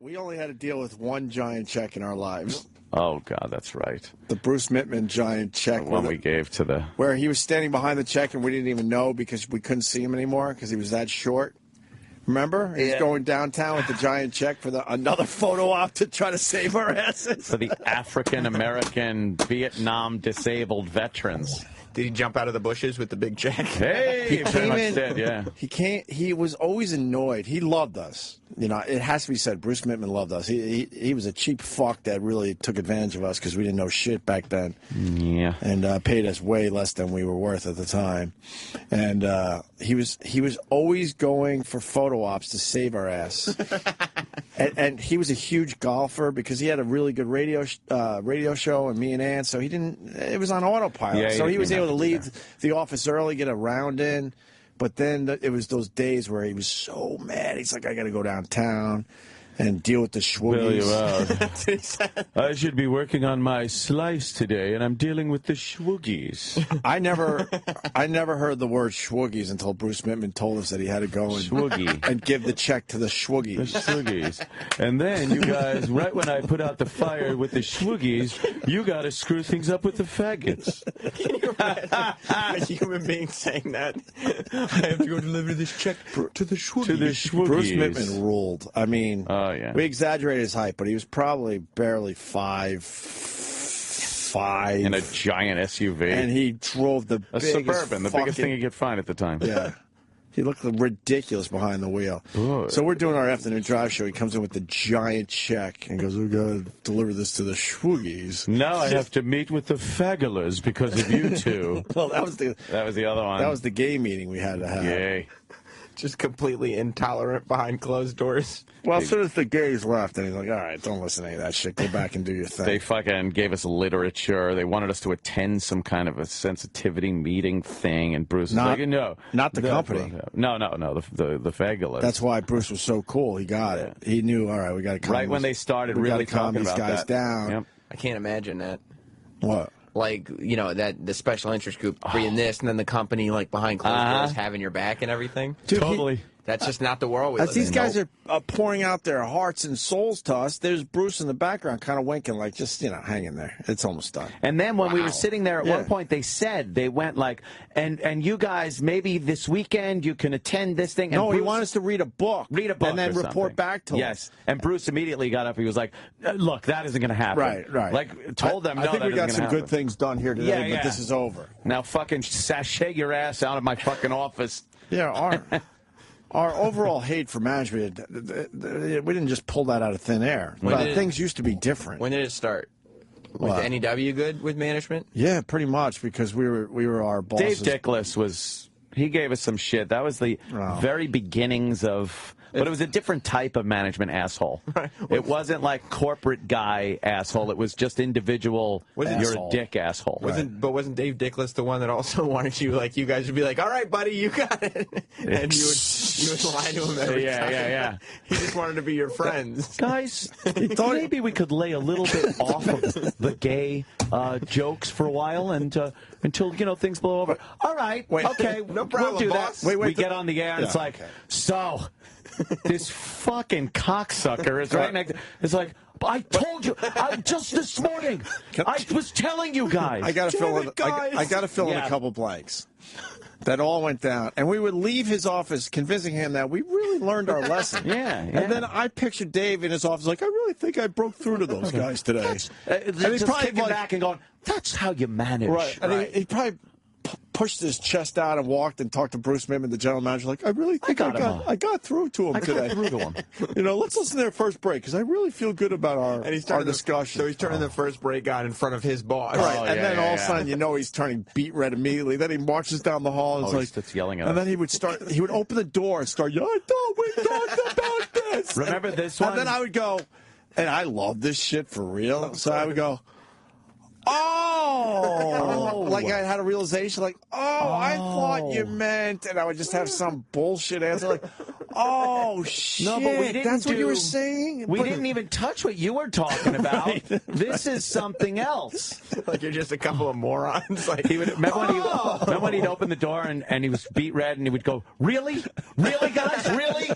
We only had to deal with one giant check in our lives. Oh, God, that's right. The Bruce Mittman giant check. The one we gave to the... Where he was standing behind the check and we didn't even know because we couldn't see him anymore because he was that short. Remember? He's going downtown with the giant check for another photo op to try to save our asses. For the African-American Vietnam disabled veterans. Did he jump out of the bushes with the big check? Hey, he came in. Did, yeah. He was always annoyed. He loved us. You know, it has to be said. Bruce Mittman loved us. He was a cheap fuck that really took advantage of us because we didn't know shit back then. Yeah. And paid us way less than we were worth at the time. And he was always going for photo ops to save our ass. and he was a huge golfer because he had a really good radio show and me and Ann. So it was on autopilot. Yeah, so he was able to leave the office early, get a round in. But then it was those days where he was so mad. He's like, I got to go downtown and deal with the schwoogies. I should be working on my slice today, and I'm dealing with the schwoogies. I never heard the word schwoogies until Bruce Mittman told us that he had to go and give the check to the schwoogies. The schwoogies. And then you guys, right when I put out the fire with the schwoogies, you got to screw things up with the faggots. Can you imagine a human being saying that? I have to go deliver this check to the schwoogies. To the schwoogies. Bruce Mittman ruled. I mean... Yeah. We exaggerated his height, but he was probably barely 5'5". In a giant SUV. And he drove the Suburban, the biggest thing he could find at the time. Yeah. He looked ridiculous behind the wheel. Good. So we're doing our afternoon drive show. He comes in with the giant check and goes, we're going to deliver this to the schwoogies. Now I have to meet with the fagulars because of you two. Well, that was the other one. That was the gay meeting we had to have. Yay. Just completely intolerant behind closed doors. Well, as soon as the gays left, and he's like, all right, don't listen to any of that shit. Go back and do your thing. They fucking gave us literature. They wanted us to attend some kind of a sensitivity meeting thing, and Bruce was like, no. Not the company. No, the fagulars. That's why Bruce was so cool. He got it. He knew, all right, we got to calm right when they started really calm talking these about guys that. down. Yep. I can't imagine that. What? Like, you know, that the special interest group bringing this, and then the company, like, behind closed doors having your back and everything. Dude, totally. That's just not the world we live in. As these guys are pouring out their hearts and souls to us, there's Bruce in the background kind of winking, like, just, you know, hang in there. It's almost done. And then when we were sitting there at one point, they went like, and you guys, maybe this weekend you can attend this thing. And No, Bruce, he wanted us to read a book. And then report back to him. Yes. And Bruce immediately got up. He was like, look, that isn't going to happen. Right. Like, told them, no, I think we got some happen. good things done here today, but this is over. Now fucking sashay your ass out of my fucking office. Yeah, our overall hate for management, we didn't just pull that out of thin air. Things used to be different. When did it start? Was NEW good with management? Yeah, pretty much, because we were our bosses. Dave Dickless he gave us some shit. That was the very beginnings of... But it was a different type of management asshole. Right. It wasn't like corporate guy asshole. It was just individual, you're a dick asshole. Wasn't Dave Dickless the one that also wanted you, like, you guys would be like, all right, buddy, you got it. And you would lie to him every time. Yeah. He just wanted to be your friends. Guys, maybe we could lay a little bit off of the gay jokes for a while and until, things blow over. All right, okay, no problem, we'll do boss. that. We get on the air and it's like, so... This fucking cocksucker is right next. It's like, I told you, just this morning, I was telling you guys. I got to fill in. I got to fill in a couple blanks. That all went down, and we would leave his office convincing him that we really learned our lesson. Yeah. And then I pictured Dave in his office like, I really think I broke through to those guys today. And he's probably kicking back and going, that's how you manage. Right. And he probably pushed his chest out and walked and talked to Bruce Mittman, the general manager, like, I really think I got through to him today. Got through to him. Let's listen to their first break, because I really feel good about our discussion. So he's turning the first break on in front of his boss. Right, and then all of a sudden, he's turning beet red immediately. Then he marches down the hall and he starts yelling at us. And then he would open the door and start yelling, I thought we talked about this. Remember this one? And then I would go, and I love this shit for real, so I would go, oh, like I had a realization, like, I thought you meant, and I would just have some bullshit answer, like, Oh, shit. No, but we didn't That's what you were saying? We didn't even touch what you were talking about. Right. This is something else. Like you're just a couple of morons. Like He would remember when he'd open the door and he was beat red and he would go, "Really, really, guys, really?"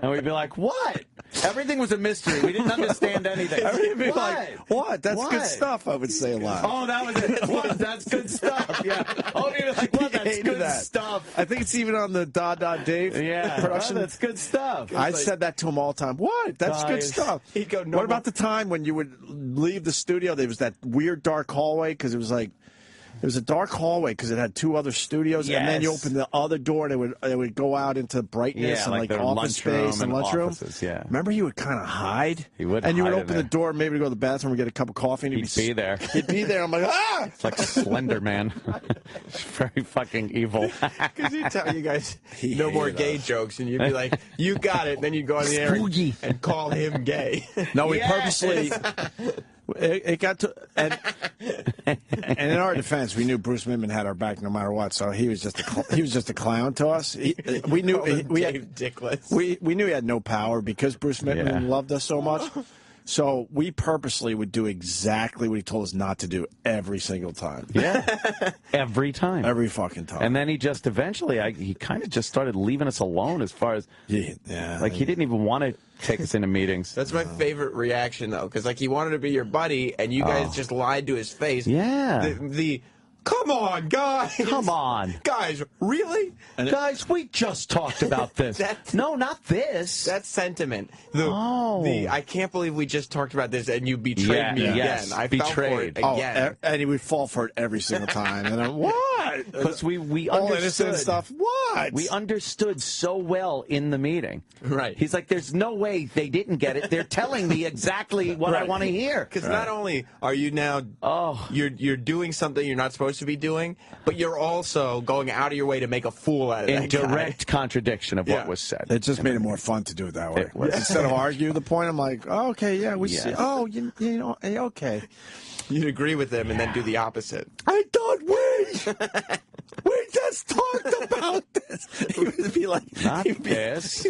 And we'd be like, "What?" Everything was a mystery. We didn't understand anything. Everything would be like, what? That's good stuff, I would say a lot. Oh, that was it. What? That's good stuff. Yeah. Oh, he was like, "What? That's good stuff." I think it's even on the Dave production. Oh, that's good stuff. I said that to him all the time. What? That's good stuff. He'd go, what about the time when you would leave the studio? There was that weird dark hallway because it was like, it was a dark hallway because it had two other studios, and then you open the other door and it would go out into brightness and like office space and lunchroom. Yeah. Remember, he would kind of hide. He would, and you would hide open the door, maybe to go to the bathroom and get a cup of coffee, and He'd be there. He'd be there. I'm like, ah! It's like Slender Man. Very fucking evil. Because he'd tell you guys no more gay jokes, and you'd be like, "You got it." Then you'd go on the air and call him gay. No, we purposely. It got to, and in our defense, we knew Bruce Mittman had our back no matter what. So he was just a clown to us. We knew we knew he had no power because Bruce Mittman loved us so much. So we purposely would do exactly what he told us not to do every single time. Yeah, every time, every fucking time. And then he just eventually, he kind of just started leaving us alone as far as like he didn't even want to take us into meetings. That's my favorite reaction though, because like he wanted to be your buddy, and you guys just lied to his face. Yeah. Come on, guys. Come on. Guys, really? Guys, we just talked about this. No, not this. That's sentiment. I can't believe we just talked about this and you betrayed me again. I fell for it again. And he would fall for it every single time. And I'm, what? Because we all understood innocent stuff. What? We understood so well in the meeting. Right. He's like, there's no way they didn't get it. They're telling me exactly what I want to hear. Because not only are you now, you're doing something you're not supposed to be doing, but you're also going out of your way to make a fool out of that guy. In direct contradiction of what was said. It just made it more fun to do it that way. Instead of argue the point, I'm like, oh, okay, yeah, we see. Oh, you know, okay. You'd agree with them and then do the opposite. I thought we just talked about this. He would be like, not this.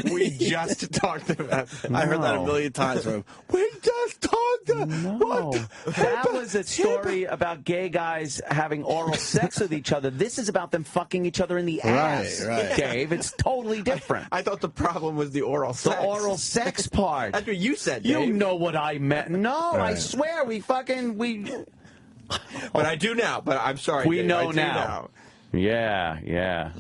We just talked about this. I heard that a million times. We just talked about That was a story about gay guys having oral sex with each other. This is about them fucking each other in the ass. Right. Dave, it's totally different. I thought the problem was the oral sex. The oral sex part. That's what you said, Dave. You know what I meant. No, I swear we. But I do now. But I'm sorry. We Dave, know I do now. Yeah.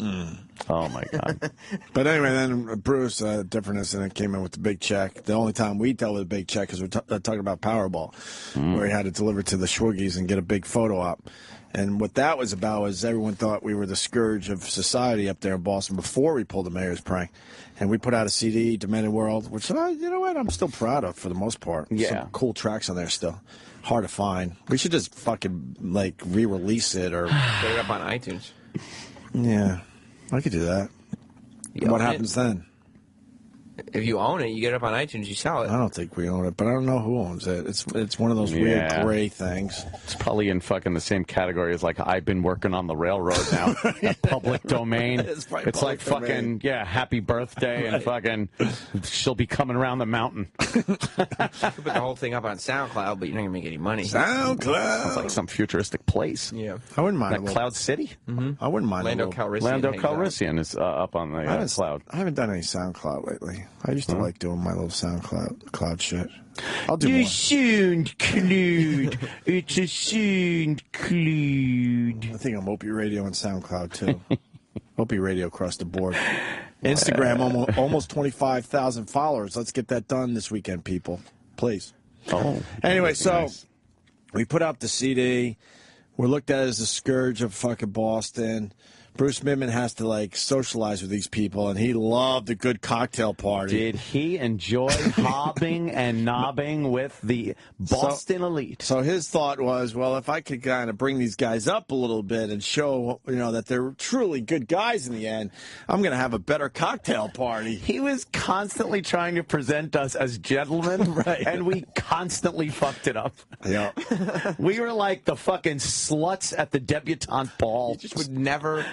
Oh my God. But anyway, then Bruce, different incident, came in with the big check. The only time we dealt with a big check is we're talking about Powerball, where he had to deliver to the Schwoogies and get a big photo op. And what that was about was everyone thought we were the scourge of society up there in Boston before we pulled the mayor's prank. And we put out a CD, Demented World, which, you know what, I'm still proud of for the most part. Yeah. Some cool tracks on there still. Hard to find. We should just fucking, like, re-release it or... Get it up on iTunes. Yeah. I could do that. What happens then? If you own it, you get it up on iTunes, you sell it. I don't think we own it, but I don't know who owns it. It's one of those weird gray things. It's probably in fucking the same category as like I've been working on the railroad now. That public domain. It's like fucking happy birthday and fucking she'll be coming around the mountain. You could put the whole thing up on SoundCloud, but you're not gonna make any money. SoundCloud. Sounds like some futuristic place. Yeah, I wouldn't mind. Like Cloud City. I wouldn't mind. Lando Calrissian. Lando Calrissian is up on the cloud. I haven't done any SoundCloud lately. I used to like doing my little SoundCloud shit. I'll do more. SoundCloud. It's a SoundCloud. I think I'm Opie Radio and SoundCloud too. Opie Radio across the board. Instagram almost 25,000 followers. Let's get that done this weekend, people. Please. Oh. Anyway, so we put out the CD. We're looked at as the scourge of fucking Boston. Bruce Mittman has to, like, socialize with these people, and he loved a good cocktail party. Did he enjoy hobbing and nobbing with the Boston elite? So his thought was, well, if I could kind of bring these guys up a little bit and show, that they're truly good guys in the end, I'm going to have a better cocktail party. He was constantly trying to present us as gentlemen, and we constantly fucked it up. Yeah. We were like the fucking sluts at the debutante ball. You just would never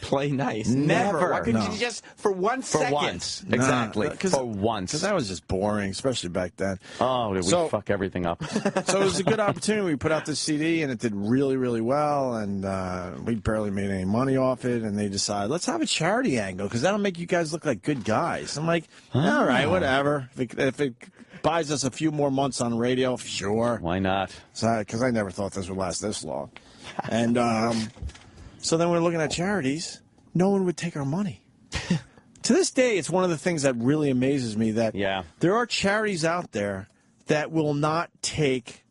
play nice. Never. Why couldn't No. you just, for 1 second? For once. Exactly. For once. Because that was just boring, especially back then. Oh, did we fuck everything up? So it was a good opportunity. We put out this CD, and it did really, really well, and we barely made any money off it, and they decided, let's have a charity angle, because that'll make you guys look like good guys. I'm like, all right, whatever. If it buys us a few more months on radio, sure. Why not? Because I never thought this would last this long. And so then we're looking at charities. No one would take our money. To this day, it's one of the things that really amazes me that there are charities out there that will not take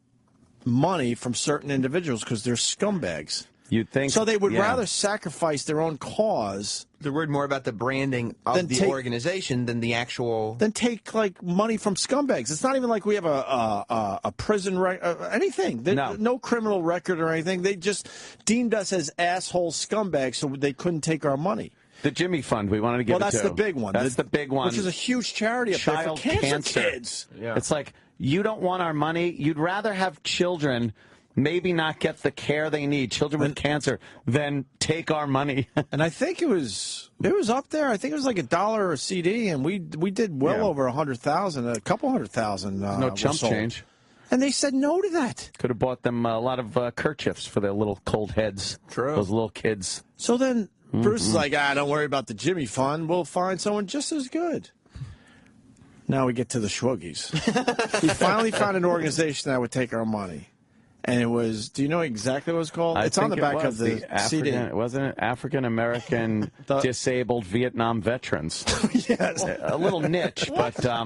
money from certain individuals because they're scumbags. You'd think. So they would rather sacrifice their own cause. They're worried more about the branding of the organization than the actual. Then take like money from scumbags. It's not even like we have a prison anything. No criminal record or anything. They just deemed us as asshole scumbags, so they couldn't take our money. The Jimmy Fund, we wanted to give it to. Well, that's the big one. That's the big one. Which is a huge charity up there for cancer kids. Yeah. It's like, you don't want our money. You'd rather have children maybe not get the care they need, children with cancer, than take our money. And I think it was up there. I think it was like $1 a CD, and we did well over 100,000, a couple 100,000. No chump change. And they said no to that. Could have bought them a lot of kerchiefs for their little cold heads. True. Those little kids. So then Bruce is like, don't worry about the Jimmy Fund. We'll find someone just as good. Now we get to the Schwoogies. We finally found an organization that would take our money. And it was, do you know exactly what it was called? It's on the back of the CD. Wasn't it African-American Disabled Vietnam Veterans? Yes. A little niche, but... It's a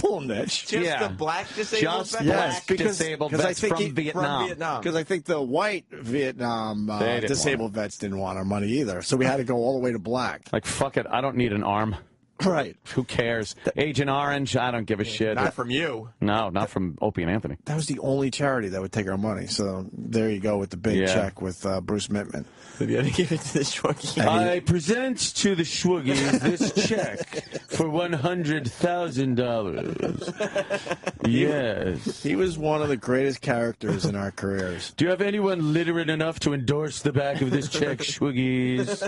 little niche. Just the black disabled Just black disabled vets from Vietnam. Because I think the white Vietnam disabled vets didn't want our money either. So we had to go all the way to black. Like, fuck it, I don't need an arm. Right. Who cares? Agent Orange, I don't give a shit. Not from you. No, not from Opie and Anthony. That was the only charity that would take our money. So there you go with the big check with Bruce Mittman. You had to give it to the Schwoogies. I present to the Schwoogies this check for $100,000. Yes. He was one of the greatest characters in our careers. Do you have anyone literate enough to endorse the back of this check, Schwoogies?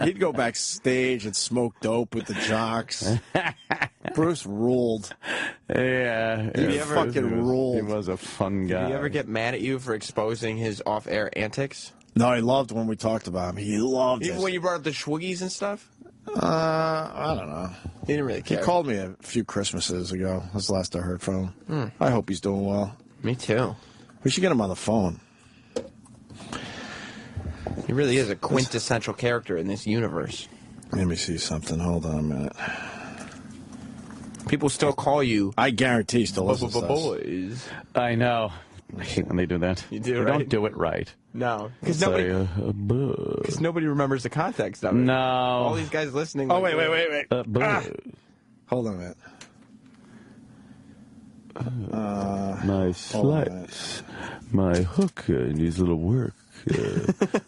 He'd go backstage and smoke dope with the jocks. Bruce ruled. Yeah. He fucking ruled. He was a fun guy. Did he ever get mad at you for exposing his off-air antics? No, he loved when we talked about him. He loved it. Even when you brought up the Schwoogies and stuff? I don't know. He didn't really care. He called me a few Christmases ago. That's the last I heard from him. I hope he's doing well. Me too. We should get him on the phone. He really is a quintessential character in this universe. Let me see something. Hold on a minute. People still call you. I guarantee he still listens to us. Boys. I know. I hate when they do that. You do, They right? don't do it right. No. Because Say, nobody remembers the context of it. No. All these guys listening. Oh, wait. Hold on a minute. My slice, my hook needs a little work.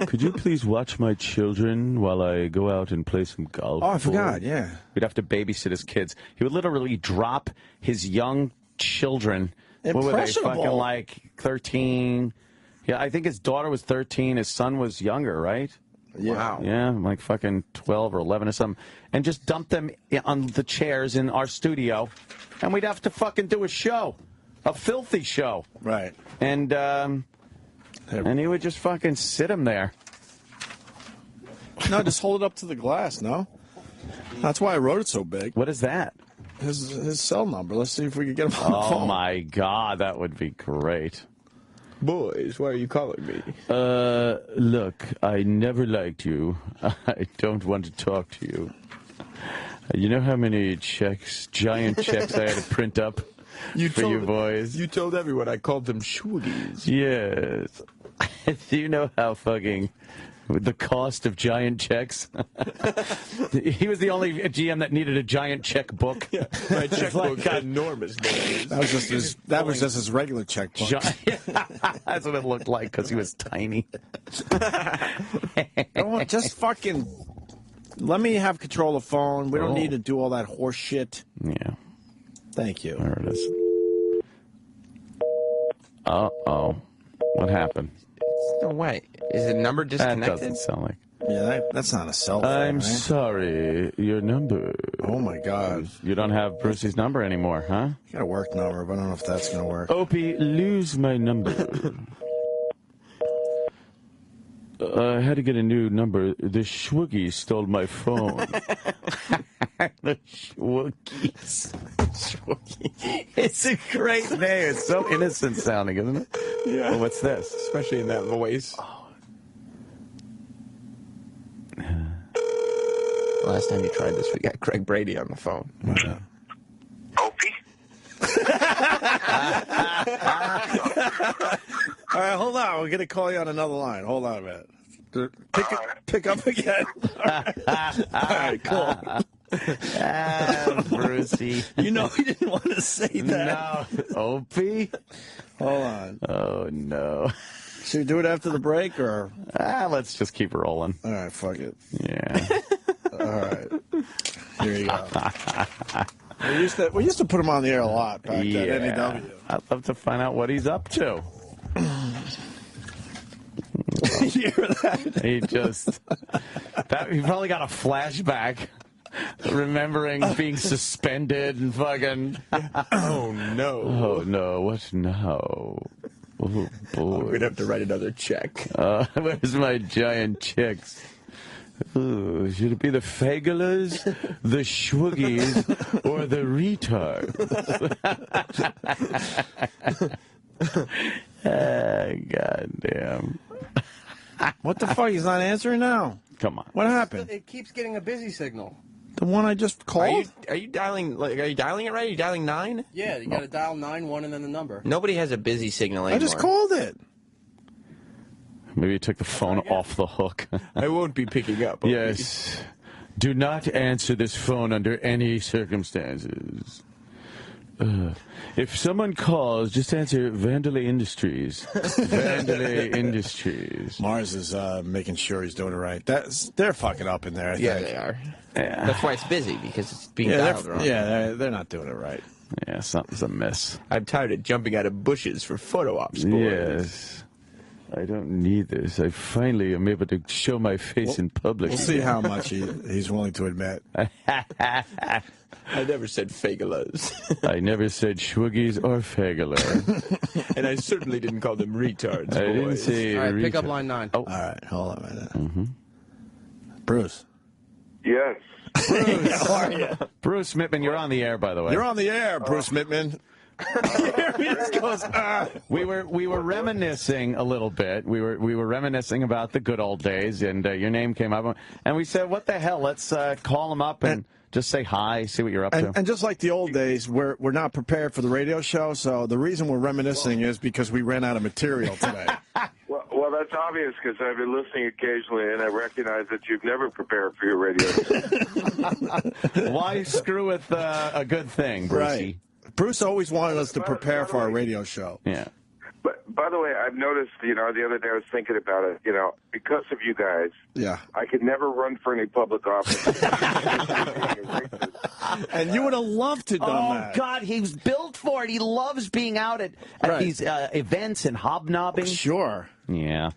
Could you please watch my children while I go out and play some golf? Oh, I forgot, yeah. We'd have to babysit his kids. He would literally drop his young children. What were they, fucking like 13? Yeah, I think his daughter was 13. His son was younger, right? Yeah. Wow. Yeah, like fucking 12 or 11 or something. And just dump them on the chairs in our studio. And we'd have to fucking do a show. A filthy show. Right. And he would just fucking sit him there. No, just hold it up to the glass, no? That's why I wrote it so big. What is that? His cell number. Let's see if we can get him on the phone. Oh, my God. That would be great. Boys, why are you calling me? Look, I never liked you. I don't want to talk to you. You know how many checks, giant checks I had to print up for you boys? You told everyone I called them Schwoogies. Yes. Do you know how fucking... the cost of giant checks? He was the only GM that needed a giant checkbook. Yeah, my checkbook got enormous. That was just his regular checkbook. That's what it looked like because he was tiny. Just fucking let me have control of the phone. We don't need to do all that horse shit. Yeah. Thank you. There it is. Uh-oh. What happened? no way. Is the number That disconnected? doesn't sound like. Yeah, that's not a cell phone. I'm right? sorry, your number. Oh my God. You don't have Brucey's number anymore, huh? You got a work number, but I don't know if that's gonna work. Opie, lose my number. I had to get a new number. The Schwoogies stole my phone. The Schwoogies. It's a great name. It's so innocent sounding, isn't it? Yeah. Well, what's this? Especially in that voice. Last time you tried this, we got Craig Brady on the phone. Yeah. Opie? All right, hold on. We're gonna call you on another line. Hold on a minute. Pick up again. All right, cool. Brucey. You know he didn't want to say that. No. Opie? Hold on. Oh, no. Should we do it after the break or? Let's just keep rolling. All right, fuck it. Yeah. All right. Here you go. We used to put him on the air a lot back at NEW. I'd love to find out what he's up to. You hear that? He just... he probably got a flashback. Remembering being suspended and fucking... Oh, no. Oh, no. What now? Oh, boy. We'd have to write another check. Where's my giant chicks? Ooh, should it be the Fagulas, the Schwoogies, or the retards? God damn. What the fuck? He's not answering now. Come on. What happened? It keeps getting a busy signal. The one I just called? Are you dialing? Like, are you dialing it right? Are you dialing 9? Yeah, you got to dial 9-1 and then the number. Nobody has a busy signal anymore. I just called it. Maybe you took the phone off the hook. I won't be picking up. Yes. Do not answer this phone under any circumstances. If someone calls, just answer Vandalay Industries. Vandalay Industries. Mars is making sure he's doing it right. They're fucking up in there. I Yeah, think. they are. Yeah. That's why it's busy, because it's being Yeah, dialed wrong. they're not doing it right. Yeah, something's amiss. I'm tired of jumping out of bushes for photo ops. Boys. Yes. I don't need this. I finally am able to show my face in public. We'll see how much he's willing to admit. I never said fagulas. I never said Schwoogies or Fagular. And I certainly didn't call them retards. I didn't boys. say All right, pick up retard. line 9. Oh. All right, hold on a minute. Bruce. Yes. How are you? Bruce Mittman, you're on the air, by the way. You're on the air, Bruce Mittman. Here he just goes, We were reminiscing a little bit. We were reminiscing about the good old days, and your name came up, and we said, "What the hell? Let's call him up and just say hi, see what you're up to." And just like the old days, we're not prepared for the radio show, so the reason we're reminiscing is because we ran out of material today. Well, that's obvious because I've been listening occasionally, and I recognize that you've never prepared for your radio show. Why screw with a good thing, Brucey? Right. Bruce always wanted us to prepare for our radio show. Yeah. But by the way, I've noticed, the other day I was thinking about it, because of you guys, Yeah. I could never run for any public office. And you would have loved to done that. God, he's built for it. He loves being out at Right. these events and hobnobbing. Sure. Yeah.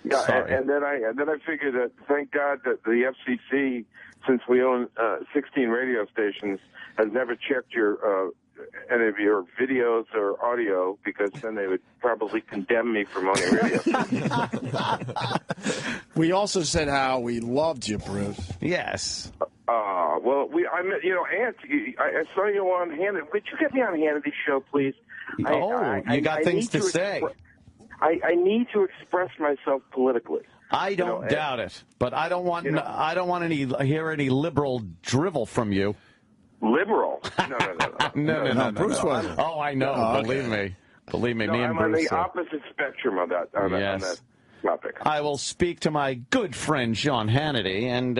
Yeah, Sorry. and then I figured that thank God that the FCC, since we own 16 radio stations, has never checked any of your videos or audio, because then they would probably condemn me from owning radio stations. We also said how we loved you, Bruce. Yes. Well, Ant, I saw you on Hannity. Would you get me on Hannity's show, please? You got things to say. I need to express myself politically. I don't doubt it, but I don't want hear any liberal drivel from you. Liberal? No. Bruce wasn't. Oh, I know. Oh, okay. Believe me. No, Me and I'm on Bruce. the opposite spectrum of that. On that topic. I will speak to my good friend Sean Hannity and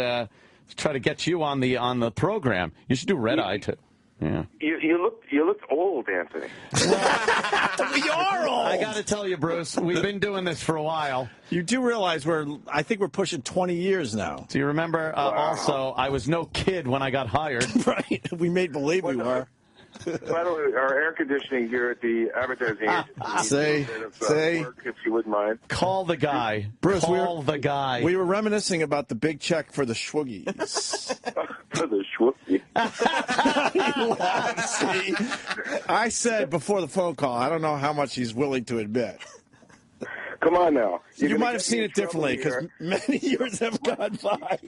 try to get you on the program. You should do Red Eye too. Yeah. You look old, Anthony. We are old. I got to tell you, Bruce, we've been doing this for a while. You do realize I think we're pushing 20 years now. Do you remember? Also, I was no kid when I got hired. Right. We made believe we were. By the way, our air conditioning here at the advertising agency. Say, work, if you wouldn't mind. Call the guy. Bruce, Call the guy. We were reminiscing about the big check for the Schwoogies. For the Schwoogie. See, I said before the phone call, I don't know how much he's willing to admit. Come on now. You might have seen it differently because many years have gone by.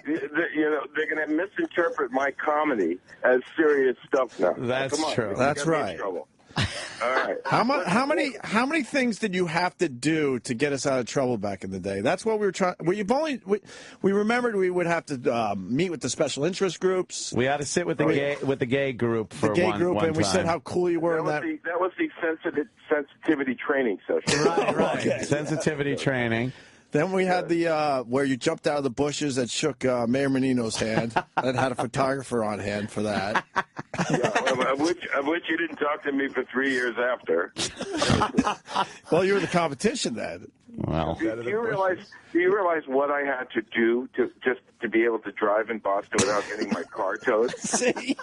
They're going to misinterpret my comedy as serious stuff now. That's Come on, true. That's right. All right. How many things did you have to do to get us out of trouble back in the day? That's what we were trying. We remembered we would have to meet with the special interest groups. We had to sit with the gay group for one and we time. said how cool you were. That was the sensitivity training session. Right. Okay. Sensitivity training. Then we had the where you jumped out of the bushes that shook Mayor Menino's hand and had a photographer on hand for that. Yeah, of which you didn't talk to me for 3 years after. Well, you were the competition then. Well, Do you realize what I had to do to be able to drive in Boston without getting my car towed? See.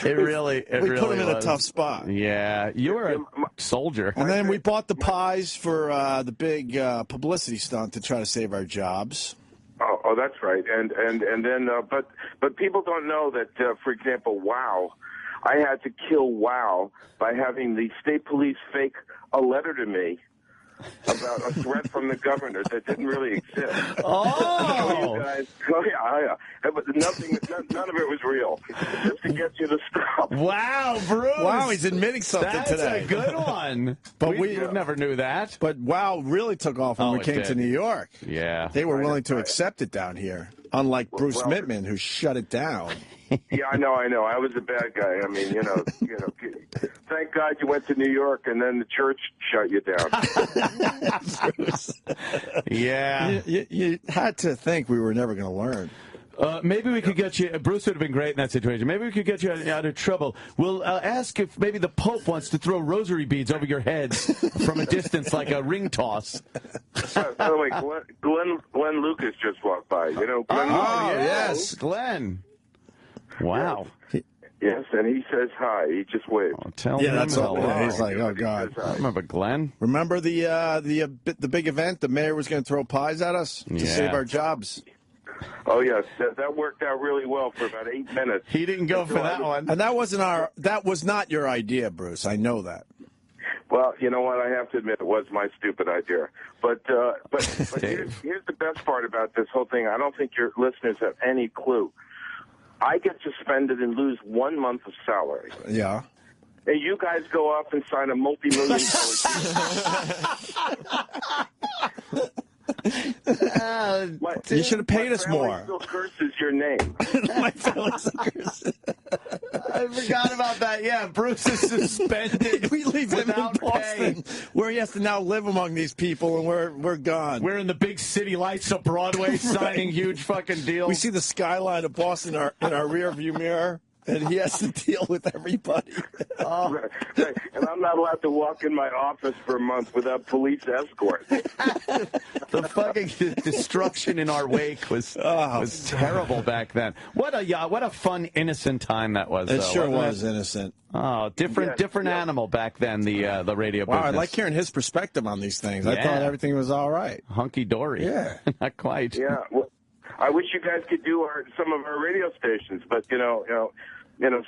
it really We put him in a was. tough spot. Yeah, you were a soldier. And then we bought the pies for the big publicity stunt to try to save our jobs. Oh, that's right. And then, but people don't know that, for example, WOW, I had to kill WOW by having the state police fake a letter to me about a threat from the governor that didn't really exist. Oh! You guys, yeah. But none of it was real. Just to get you to stop. Wow, Bruce! Wow, he's admitting something That's today. a good one. But we never knew that. But WOW really took off when we it came did. to New York. Yeah. They were willing to accept it down here, unlike Bruce Mittman, who shut it down. Yeah, I know. I was a bad guy. I mean, thank God you went to New York and then the church shut you down. Yeah. You had to think we were never going to learn. Maybe we could get you. Bruce would have been great in that situation. Maybe we could get you out of trouble. We'll ask if maybe the Pope wants to throw rosary beads over your heads from a distance, like a ring toss. By the way, Glenn Lucas just walked by. You know, Glenn Lucas. Yes, Glenn. Wow. Yes, and he says hi. He just waved. Oh, tell him That's all. hello. Yeah, he's like, oh God. I remember Glenn. Remember the big event? The mayor was going to throw pies at us to save our jobs. Oh yes, that worked out really well for about 8 minutes. He didn't go for that one. And that was not your idea, Bruce. I know that. Well, you know what? I have to admit it was my stupid idea. But here's the best part about this whole thing. I don't think your listeners have any clue. I get suspended and lose 1 month of salary. Yeah. And you guys go off and sign a multi-million dollar deal. You should have paid us more. Still curses your name. My family suckers. I forgot about that. Yeah, Bruce is suspended. We leave him in without Boston, where he has to now live among these people, and we're gone. We're in the big city lights of Broadway, signing huge fucking deals. We see the skyline of Boston in our rear view mirror, and he has to deal with everybody. Right. And I'm not allowed to walk in my office for a month without police escort. The fucking destruction in our wake was terrible back then. What a fun, innocent time that was. It sure wasn't was innocent. Oh, different animal back then. The radio Wow, business. I like hearing his perspective on these things. I Yeah. thought everything was all right. Hunky dory. Yeah. Not quite. Yeah. Well, I wish you guys could do some of our radio stations, but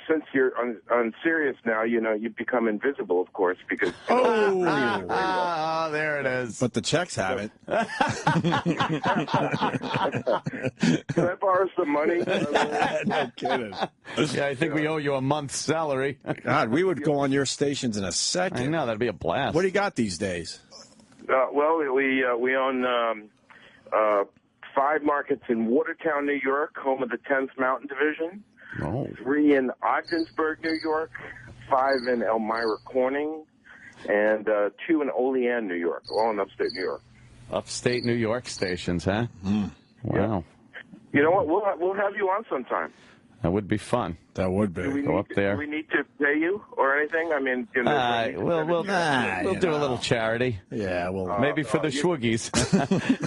since you're on Sirius now, you become invisible, of course, because. Oh, there it is. But the checks haven't. Can I borrow some money? No kidding. Yeah, I think we owe you a month's salary. God, we would go on your stations in a second. I know, that'd be a blast. What do you got these days? Well, we own 5 markets in Watertown, New York, home of the 10th Mountain Division. Oh. 3 in Ogdensburg, New York. 5 in Elmira Corning. And 2 in Olean, New York, all in upstate New York. Upstate New York stations, huh? Wow. Yeah. You know what? We'll have you on sometime. That would be fun. That would be. Go up there. Do we need to pay you or anything? I mean, We'll do a little charity. Yeah, well, Maybe for the Schwoogies.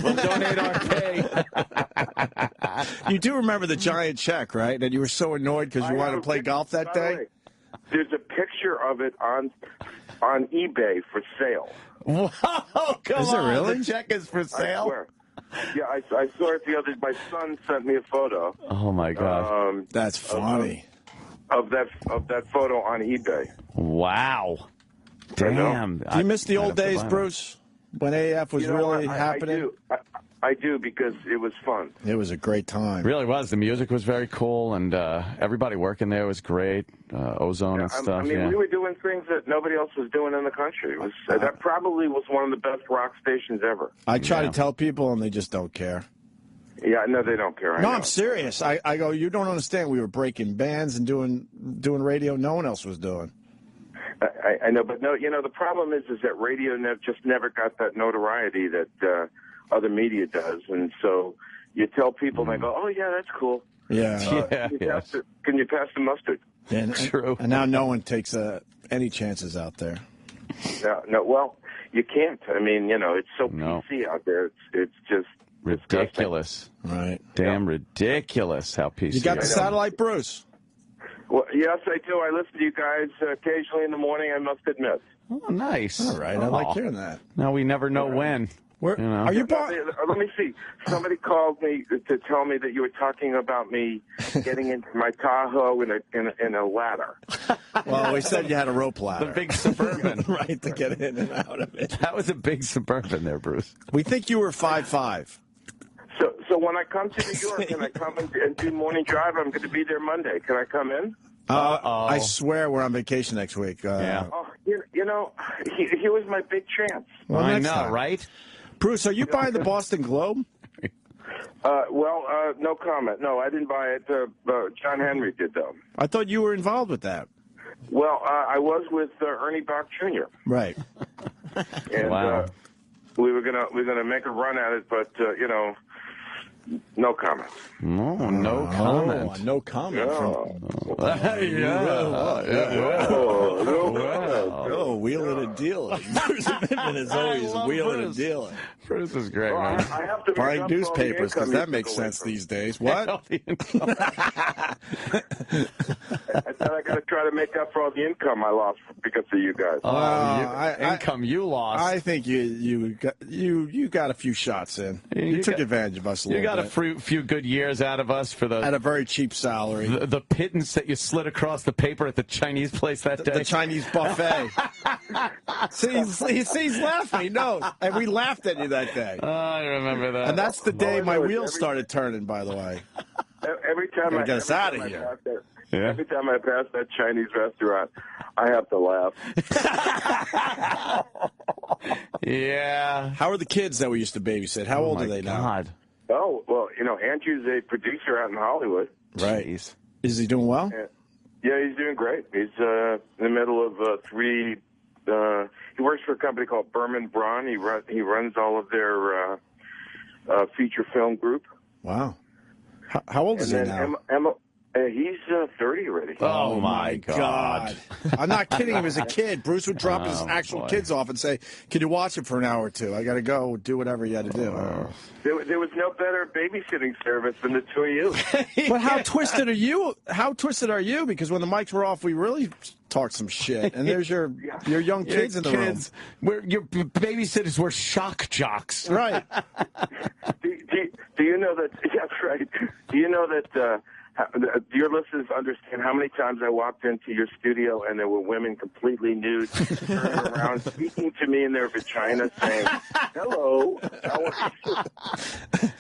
We'll donate our pay. You do remember the giant check, right? And you were so annoyed because you wanted to play golf that day? There's a picture of it on eBay for sale. Whoa, come Is it on. really? The check is for I sale? swear. Yeah, I saw it the other day. My son sent me a photo. Oh, my God. That's funny. Of that photo on eBay. Wow. Damn. Do you miss the old days, Bruce, when AF was really happening? I do, because it was fun. It was a great time. Really was. The music was very cool, and everybody working there was great. Ozone and stuff. I mean, we were doing things that nobody else was doing in the country. It was that probably was one of the best rock stations ever. I try to tell people, and they just don't care. Yeah, no, they don't care. I'm serious. I go, you don't understand. We were breaking bands and doing radio no one else was doing. I know, but no, the problem is that radio just never got that notoriety that other media does, and so you tell people, and they go, "Oh yeah, that's cool." Yeah. Can you pass the mustard? True. And now no one takes any chances out there. No. Well, you can't. I mean, it's so PC out there. It's just ridiculous. Right. Damn ridiculous how PC. You got the satellite, Bruce? Well, yes, I do. I listen to you guys occasionally in the morning, I must admit. Oh, nice. All right. I like hearing that. Now we never know when. Are you? Let me see. Somebody called me to tell me that you were talking about me getting into my Tahoe in a ladder. Well, we said you had a rope ladder. The big Suburban. Right, to get in and out of it. That was a big Suburban there, Bruce. We think you were 5'5". So when I come to New York and I come and do morning drive, I'm going to be there Monday. Can I come in? I swear we're on vacation next week. Yeah. Oh, he was my big chance. Well, I know, right? Bruce, are you buying the Boston Globe? No comment. No, I didn't buy it. John Henry did, though. I thought you were involved with that. Well, I was with Ernie Bach Jr. Right. And wow. we were gonna make a run at it, but no comment. No comment. Oh, no comment. Oh, wheeling and dealing. Bruce Mittman is always wheeling and dealing. Bruce is great, man. I have to buying newspapers, because that makes sense these days. What? I said I got to try to make up for all the income I lost because of you guys. Income you lost. I think you got a few shots in. You took advantage of us a little bit. You got a few good years out of us for at a very cheap salary. The pittance that you slid across the paper at the Chinese place that day. The Chinese buffet. He's laughing. He knows. And we laughed at you that day. I remember that. And that's the day my wheels started turning, by the way. Every time I get us out of here. Every time I pass that Chinese restaurant, I have to laugh. Yeah. How are the kids that we used to babysit? How old are they now? Oh, well, Andrew's a producer out in Hollywood. Right. Jeez. Is he doing well? Yeah, he's doing great. He's in the middle of three. He works for a company called Berman Braun. He runs all of their feature film group. Wow. How old is he now? He's 30 already. Oh, my God. I'm not kidding. He was a kid. Bruce would drop his actual kids off and say, can you watch it for an hour or two? I got to go do whatever you had to do. There was no better babysitting service than the two of you. But how twisted are you? How twisted are you? Because when the mics were off, we really talked some shit. And there's your young kids in the room. Your babysitters were shock jocks. Right. Do you know that? That's right. Do you know that? Do your listeners understand how many times I walked into your studio and there were women completely nude, turning around, speaking to me in their vagina, saying, "Hello, how are you?"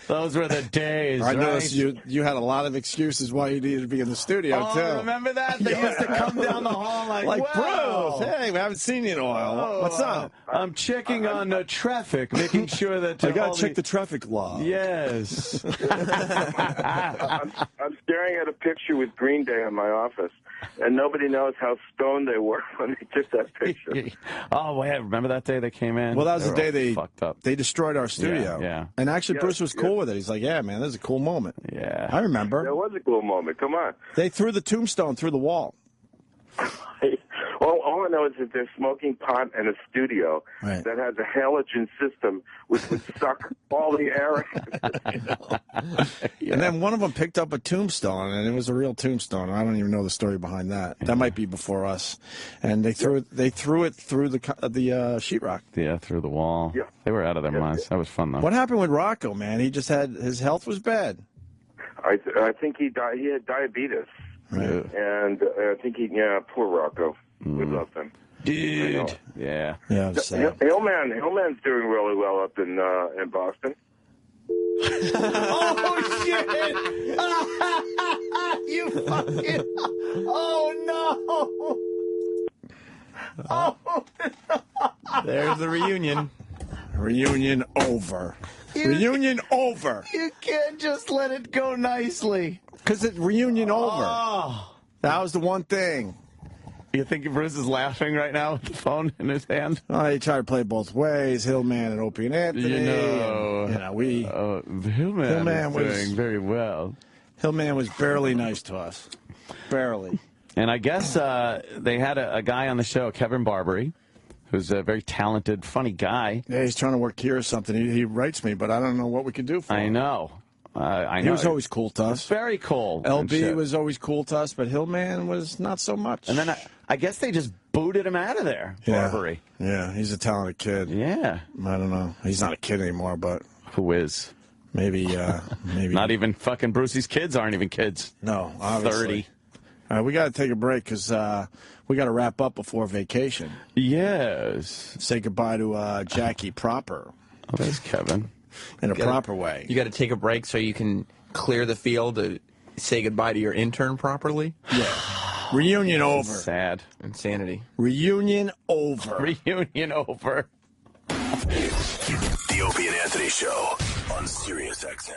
Those were the days. I noticed right? you had a lot of excuses why you needed to be in the studio too. Remember that? They used to come down the hall like Bruce, hey, we haven't seen you in a while. What's up? I'm checking on traffic, making sure that I got to check the traffic law. Yes. I'm staring at a picture with Green Day in my office, and nobody knows how stoned they were when they took that picture. Oh, yeah, remember that day they came in? Well, that was the day they fucked up. They destroyed our studio. Yeah. And actually, Bruce was cool with it. He's like, yeah, man, this is a cool moment. Yeah. I remember. That was a cool moment. Come on. They threw the tombstone through the wall. Well, all I know is that they're smoking pot in a studio Right. that has a halogen system which would suck all the air. And then one of them picked up a tombstone, and it was a real tombstone. I don't even know the story behind that. That might be before us. And they threw it through the sheetrock. Yeah, through the wall. Yeah. They were out of their minds. That was fun, though. What happened with Rocco, man? He just had his health was bad. I think he died. He had diabetes, Right. and I think poor Rocco. We love him. Dude. Yeah. Yeah, it's sad. Hillman's doing really well up in Boston. Oh, shit! You fucking... Oh, no! Oh, There's the reunion. Reunion over. Reunion over. you can't just let it go nicely. Because it's reunion over. Oh. That was the one thing. You think Bruce is laughing right now with the phone in his hand? Oh, he tried to play both ways. Hillman and Opie and Anthony. We Hillman was doing very well. Hillman was barely nice to us. Barely. And I guess they had a guy on the show, Kevin Barbary, who's a very talented, funny guy. Yeah, he's trying to work here or something. He writes me, but I don't know what we could do for him. I know. I know. He was always cool to us. Very cool. and LB shit. was always cool to us, but Hillman was not so much. And then I guess they just booted him out of there, Barbary. Yeah, he's a talented kid. Yeah. I don't know. He's not a kid anymore, but Who is? maybe. Not even fucking Brucey's kids aren't even kids. No, obviously. 30. All right, we got to take a break because we got to wrap up before vacation. Yes. Say goodbye to Jackie proper Oh, there's Kevin. in a proper way. You got to take a break so you can clear the field to say goodbye to your intern properly. Yeah. Reunion over. Sad. Insanity. Reunion over. Reunion over. The Opie and Anthony Show on Sirius XM.